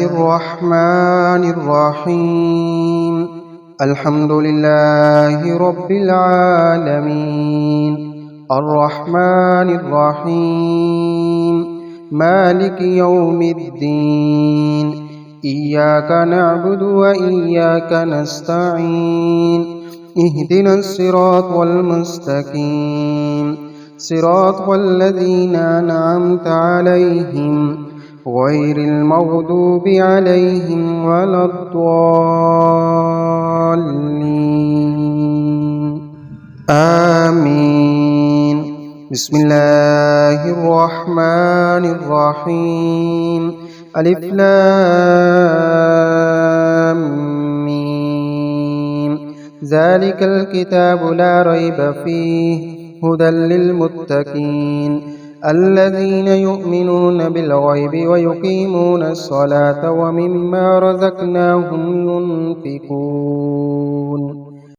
الرحمن الرحيم. الحمد لله رب العالمين، الرحمن الرحيم، مالك يوم الدين. إياك نعبد وإياك نستعين، اهدنا الصراط المستقيم، صراط الذين أنعمت عليهم غير المغضوب عليهم ولا الضالين. آمين. بسم الله الرحمن الرحيم. ألف لام ميم. ذلك الكتاب لا ريب فيه هدى للمتقين الذين يؤمنون بالغيب ويقيمون الصلاة ومما رزقناهم ينفقون.